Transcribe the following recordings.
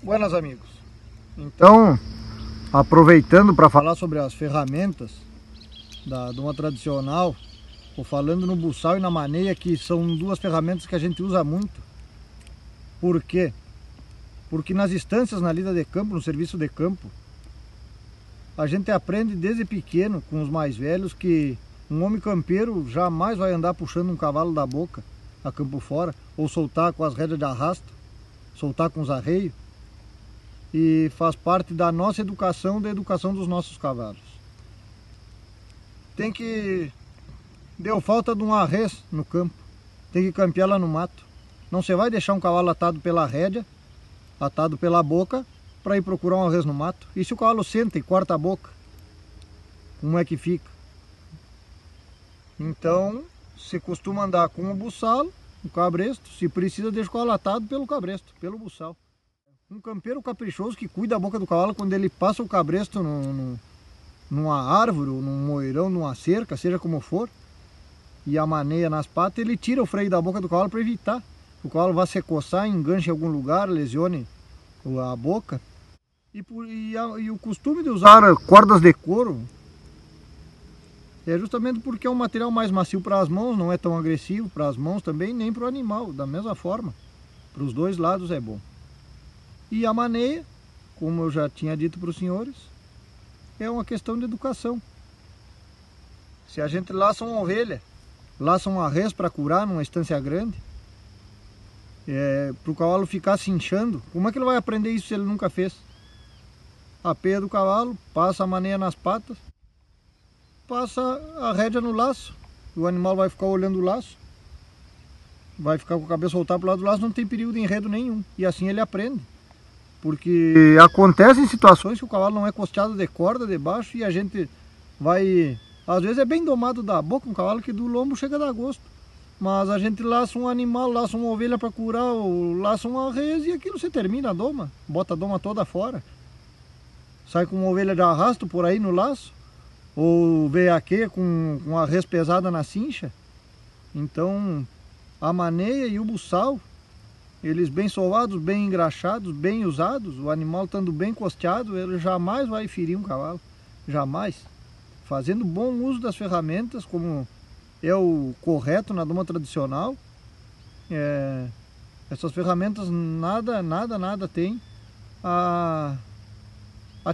Buenas amigos, então aproveitando para falar sobre as ferramentas de uma tradicional, ou falando no buçal e na maneia, que são duas ferramentas que a gente usa muito. Por quê? Porque nas instâncias na lida de campo, no serviço de campo, a gente aprende desde pequeno com os mais velhos que um homem campeiro jamais vai andar puxando um cavalo da boca a campo fora, ou soltar com as rédeas de arrasto, soltar com os arreios. E faz parte da nossa educação, da educação dos nossos cavalos. Deu falta de um arrês no campo, tem que campear lá no mato. Não se vai deixar um cavalo atado pela rédea, atado pela boca, para ir procurar um arrês no mato. E se o cavalo senta e corta a boca, como é que fica? Então, se costuma andar com o buçal, o cabresto, se precisa deixa o cavalo atado pelo cabresto, pelo buçal. Um campeiro caprichoso que cuida da boca do cavalo quando ele passa o cabresto numa árvore, ou num moirão, numa cerca, seja como for, e a maneia nas patas, ele tira o freio da boca do cavalo para evitar que o cavalo vá se coçar, enganche em algum lugar, lesione a boca. E o costume de usar cordas de couro é justamente porque é um material mais macio para as mãos, não é tão agressivo para as mãos também, nem para o animal, da mesma forma. Para os dois lados é bom. E a maneia, como eu já tinha dito para os senhores, é uma questão de educação. Se a gente laça uma ovelha, laça um arrês para curar numa estância grande, para o cavalo ficar se inchando, como é que ele vai aprender isso se ele nunca fez? Apeia do cavalo, passa a maneia nas patas, passa a rédea no laço, o animal vai ficar olhando o laço, vai ficar com a cabeça voltada para o lado do laço, não tem perigo de enredo nenhum, e assim ele aprende. Porque acontecem situações que o cavalo não é costeado de corda debaixo e a gente vai... Às vezes é bem domado da boca, um cavalo que do lombo chega a dar gosto. Mas a gente laça um animal, laça uma ovelha para curar, ou laça um arrês e aquilo se termina a doma. Bota a doma toda fora. Sai com uma ovelha de arrasto por aí no laço. Ou veiaqueia com uma arrês pesada na cincha. Então a maneia e o buçal, eles bem sovados, bem engraxados, bem usados, o animal estando bem costeado, ele jamais vai ferir um cavalo, jamais. Fazendo bom uso das ferramentas, como é o correto na doma tradicional, essas ferramentas nada tem a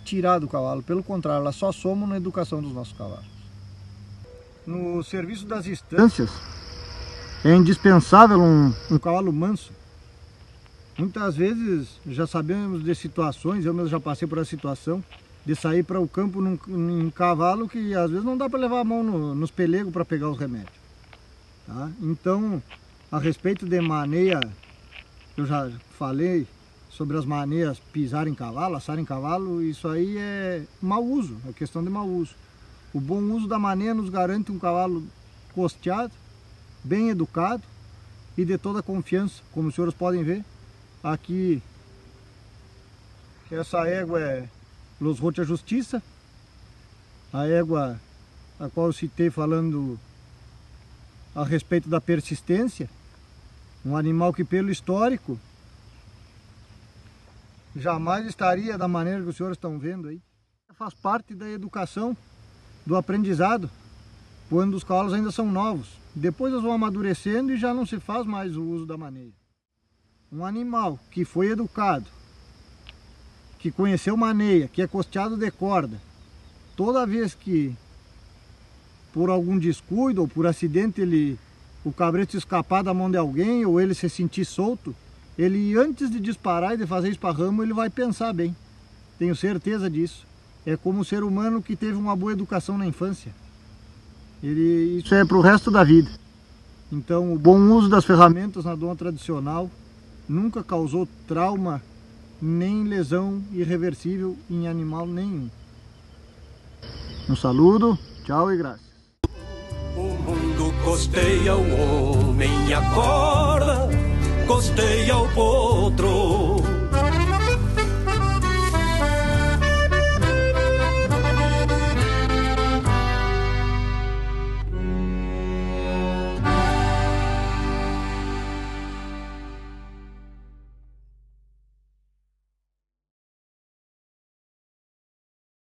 tirar do cavalo, pelo contrário, elas só somam na educação dos nossos cavalos. No serviço das instâncias, é indispensável um cavalo manso. Muitas vezes já sabemos de situações, eu mesmo já passei por essa situação, de sair para o campo num cavalo que às vezes não dá para levar a mão nos pelegos para pegar os remédios. Tá? Então, a respeito de maneia, eu já falei sobre as maneias pisar em cavalo, assar em cavalo, isso aí é mau uso, é questão de mau uso. O bom uso da maneia nos garante um cavalo costeado, bem educado e de toda confiança, como os senhores podem ver. Aqui, essa égua é Los Rocha Justiça, a égua a qual eu citei falando a respeito da persistência, um animal que pelo histórico jamais estaria da maneira que os senhores estão vendo aí. Faz parte da educação, do aprendizado, quando os cavalos ainda são novos. Depois eles vão amadurecendo e já não se faz mais o uso da maneia. Um animal que foi educado, que conheceu maneia, que é costeado de corda, toda vez que por algum descuido ou por acidente o cabresto escapar da mão de alguém ou ele se sentir solto, ele antes de disparar e de fazer esparramo, ele vai pensar bem. Tenho certeza disso. É como o ser humano que teve uma boa educação na infância. Isso é para o resto da vida. Então o bom uso das ferramentas na doma tradicional nunca causou trauma nem lesão irreversível em animal nenhum. Um saludo, tchau e graças. O mundo costeia o homem e acorda, costeia o potro.